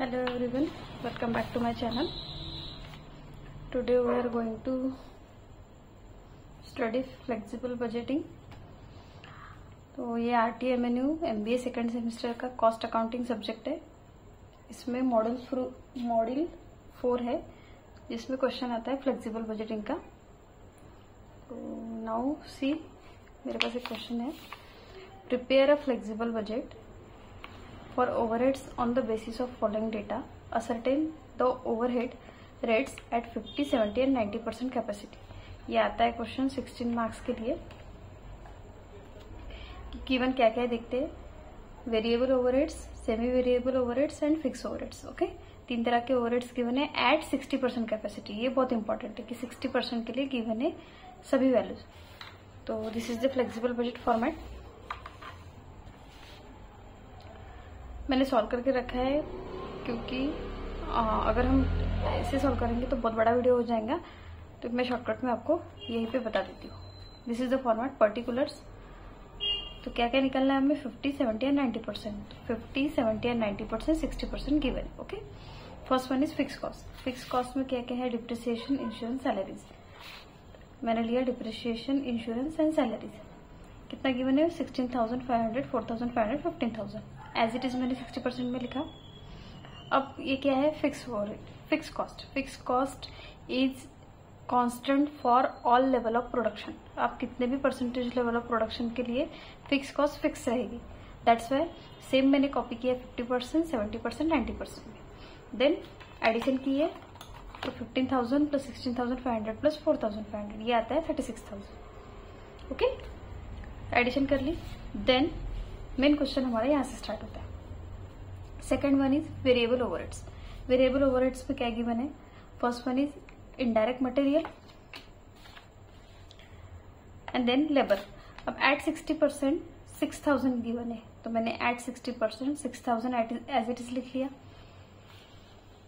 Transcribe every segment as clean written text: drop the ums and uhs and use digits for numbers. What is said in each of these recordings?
Hello everyone, welcome back to my channel. Today we are going to study flexible budgeting. तो ये RTMNU MBA second semester का cost accounting subject है. इसमें module 4 है जिसमें question आता है फ्लेक्सिबल बजटिंग का. तो नाउ सी, मेरे पास एक क्वेश्चन है. Prepare a flexible budget for overheads on the basis of following data. Ascertain the overhead rates at 50, 70 and 90% capacity. ये आता है क्वेश्चन 16 मार्क्स के लिए. गिवन क्या क्या देखते हैं. Variable overheads, semi variable overheads and fix overheads. Okay, 3 तरह के ओवरहेड्स गिवन है एट 60% कैपेसिटी. ये बहुत इंपॉर्टेंट है कि 60% के लिए गिवन है सभी वैल्यूज. तो this is the flexible budget format. मैंने सॉल्व करके रखा है क्योंकि अगर हम ऐसे सॉल्व करेंगे तो बहुत बड़ा वीडियो हो जाएगा. तो मैं शॉर्टकट में आपको यहीं पे बता देती हूँ. This is the format. Particulars तो क्या क्या निकलना है हमें. 50, 70 and 90%. 50, 70 and 90%, 60% given. Okay, first one is fixed cost. Fix cost में क्या क्या है. Depreciation, insurance, salaries. मैंने लिया डिप्रिसिएशन, इंश्योरेंस एंड सैलरीज. कितना गिवन है. 16,500, 4,500, 15,000. एज इट इज मैंने 60% में लिखा. अब ये क्या है. Fix cost. Fix cost is constant for all level of production. आप कितने भी परसेंटेज लेवल ऑफ प्रोडक्शन के लिए फिक्स कॉस्ट फिक्स रहेगी. दैट्स वाई सेम मैंने कॉपी किया 50%, 70%, 90% में. देन एडिशन की है तो 15,000 प्लस 16,500 प्लस 4,500 ये आता है 36,000. ओके, एडिशन कर ली. देन मेन क्वेश्चन हमारा यहां से स्टार्ट होता है. Second one is variable overheads. Variable overheads में क्या गिवन है. First one is indirect material and then labour. अब एट 60% 6,000 गिवन है तो मैंने एट 60% 6,000 एज इट इज लिख लिया.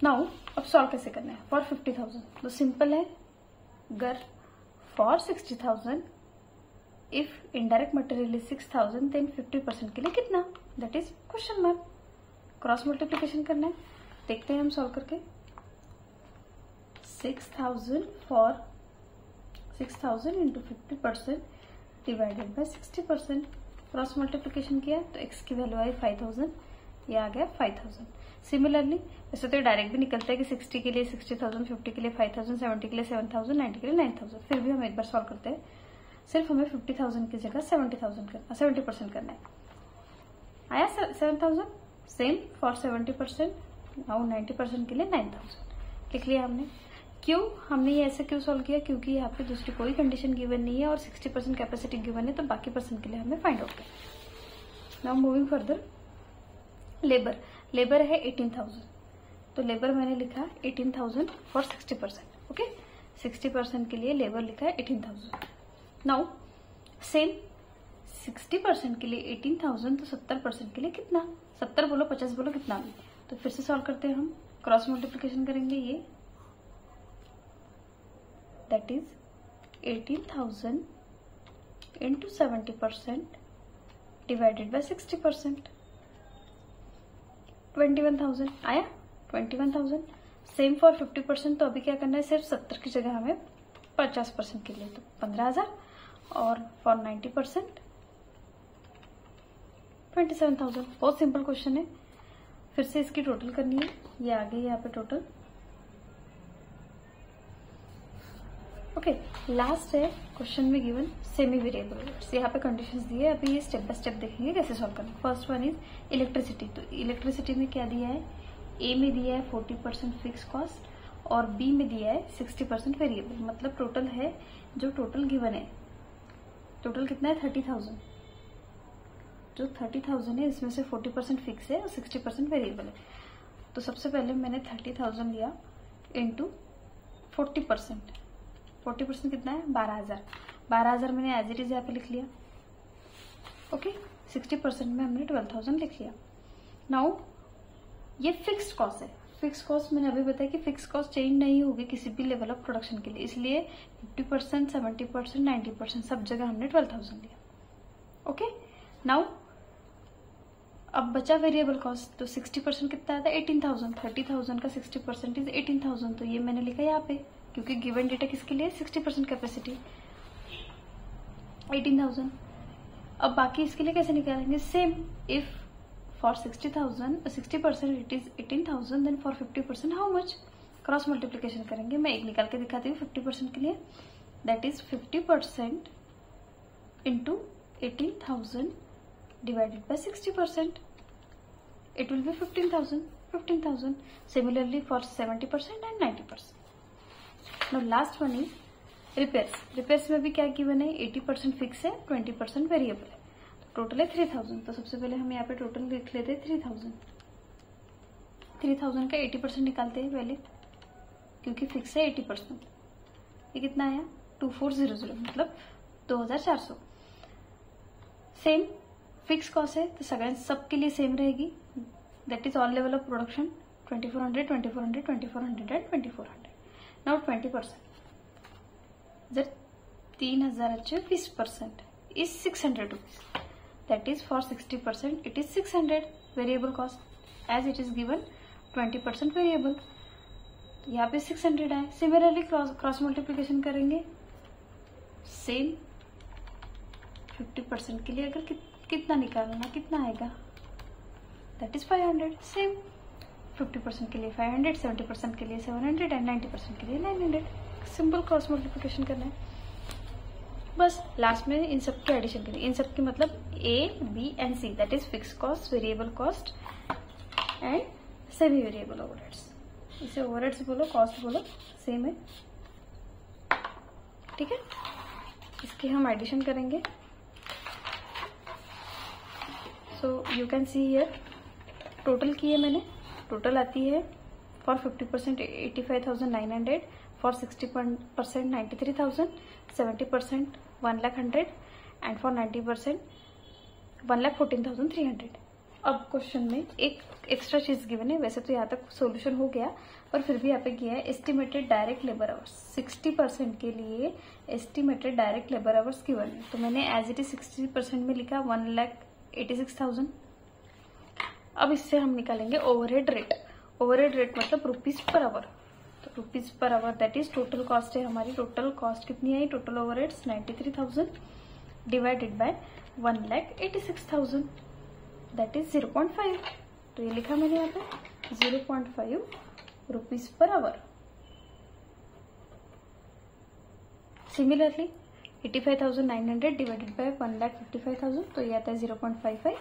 नाउ अब सॉल्व कैसे करना है. फॉर 50,000 तो सिंपल है. अगर for 60,000 if indirect material is 6,000 then 50% के लिए कितना. That is question mark. Cross multiplication करना है. देखते हैं हम सॉल्व करके. 6,000 for 6,000 into 50% divided by 60%. Cross multiplication किया तो x की वैल्यू आई 5,000. ये आ गया 5,000. सिमिलरली वैसे तो डायरेक्ट भी निकलता है कि 60 के लिए 60,000, 50 के लिए 5,000, 70 के लिए 7,000, 90 के लिए 9,000. फिर भी हम एक बार सॉल्व करते हैं. सिर्फ हमें 50,000 की जगह 70% करना है. आया 7,000. Same for 70%. नाउ 90% के लिए 9,000 लिख लिया हमने. क्यों हमने ये ऐसे क्यों सॉल्व किया. क्योंकि यहाँ पे दूसरी कोई कंडीशन गिवन नहीं है और 60% कैपेसिटी गिवन है तो बाकी परसेंट के लिए हमें फाइंड आउट करना. Now moving further. लेबर है 18,000 तो लेबर मैंने लिखा 18,000 फॉर 60%. ओके, 60% के लिए लेबर लिखा है 18,000. नाउ सेम 60% के लिए 18,000 तो 70% के लिए कितना. 70 बोलो 50 बोलो कितना भी. तो फिर से सॉल्व करते हैं हम. क्रॉस मल्टीप्लिकेशन करेंगे. ये that is 18,000 into 70% divided by 60%. 21,000 आया. 21,000. सेम फॉर 50% तो अभी क्या करना है. सिर्फ 70 की जगह हमें 50% के लिए तो 15,000 और फॉर 90% 27,000. बहुत सिंपल क्वेश्चन है. फिर से इसकी टोटल करनी है. ये आ गई यहाँ पे टोटल. ओके, लास्ट है क्वेश्चन में गिवन सेमी वेरिएबल ओवरहेड्स. यहाँ पे कंडीशंस दी है. अभी ये स्टेप बाय स्टेप देखेंगे कैसे सॉल्व करना. First one is electricity. तो इलेक्ट्रिसिटी में क्या दिया है. ए में दिया है 40% फिक्स कॉस्ट और बी में दिया है 60% वेरिएबल. मतलब टोटल है जो टोटल गिवन है. टोटल कितना है 30,000. जो 30,000 है इसमें से 40% फिक्स है और 60% वेरिएबल है. तो सबसे पहले मैंने 30,000 लिया इंटू 40%. 40% कितना है 12,000. 12,000 मैंने एज इट इज यहाँ पे लिख लिया. ओके, 60% में हमने 12,000 लिख लिया. नाउ ये फिक्स्ड कॉस्ट है. फिक्स कॉस्ट मैंने अभी बताया कि फिक्स कॉस्ट चेंज नहीं होगी किसी भी लेवल ऑफ प्रोडक्शन के लिए. इसलिए 50%, 70%, 90% सब जगह हमने 12,000 लिया. ओके, नाउ अब बचा वेरिएबल कॉस्ट, तो 60% कितना आता है 18,000, 30,000 का 60% इज 18,000, तो ये मैंने लिखा यहाँ पे, क्योंकि गिवन डेटा किसके लिए 60% कैपेसिटी 18,000। अब बाकी इसके लिए कैसे निकालेंगे, same, if for 60% it is 18,000, then for 50% how much, cross multiplication करेंगे। मैं एक निकाल के दिखाती हूँ 50% के लिए, that is 50% into 18,000 divided by 60%, it will be 15,000. Similarly for 70% and 90%. Now last one is repairs. Repairs में भी क्या given है, 80% फिक्स है, 20% वेरिएबल है, टोटल है 3,000। तो सबसे पहले हम यहाँ पे टोटल लिख लेते हैं 3,000। 3,000 का 80% निकालते हैं पहले, क्योंकि फिक्स है 80%। ये कितना आया 2400, मतलब 2,400। सेम फिक्स कॉस्ट है तो सबके लिए सेम रहेगी, that is all level of production 2400, 2400, 2400 and 2400। Now 20%, जर 3,000 20% is 600 rupees, that is for 60% it is 600 variable cost, as it is given 20% variable, तो यहाँ पे 600 है। सिमिलरली क्रॉस मल्टीप्लीकेशन करेंगे, सेम 50% के लिए अगर कितना निकालना, कितना आएगा, दैट इज 500। सेम 50% के लिए 500, 70% के लिए 700 एंड 90% के लिए 900। सिंपल क्रॉस मल्टीप्लिकेशन करना है बस। लास्ट में इन सब की एडिशन करेंगे, इन सब की मतलब A B and C, that is fixed cost, variable cost and semi variable overheads. इसे ओवरहेड्स बोलो, कॉस्ट बोलो, सेम है, ठीक है। इसके हम एडिशन करेंगे। So you can see here, total की है मैंने, टोटल आती है फॉर 50% 85,900, फॉर 60% 93,000, 70% 1,100 एंड फॉर 90% 1,14,300। अब क्वेश्चन में एक एक्स्ट्रा चीज गिवन है, वैसे तो यहाँ तक सॉल्यूशन हो गया, पर फिर भी यहाँ पे किया है एस्टिमेटेड डायरेक्ट लेबर आवर्स। 60% के लिए estimated direct labour hours given है, तो मैंने एज इट इज 60% में लिखा 1,86,000। अब इससे हम निकालेंगे ओवरहेड रेट। ओवरहेड रेट मतलब रुपीज पर आवर, तो rupees per hour that is total cost है हमारी। टोटल कॉस्ट कितनी आई, total overheads 93,000 divided by 1,86,000, that is 0.5। तो ये लिखा मैंने यहाँ पे 0.5 rupees per our. Similarly 85,900 divided by 1,55,000, तो ये आता है 0.55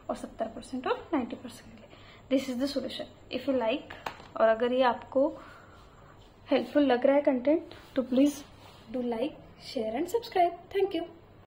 और 70% और 90% के लिए। This is the solution. If you like, और अगर ये आपको हेल्पफुल लग रहा है कंटेंट, तो please do like, share and subscribe. Thank you.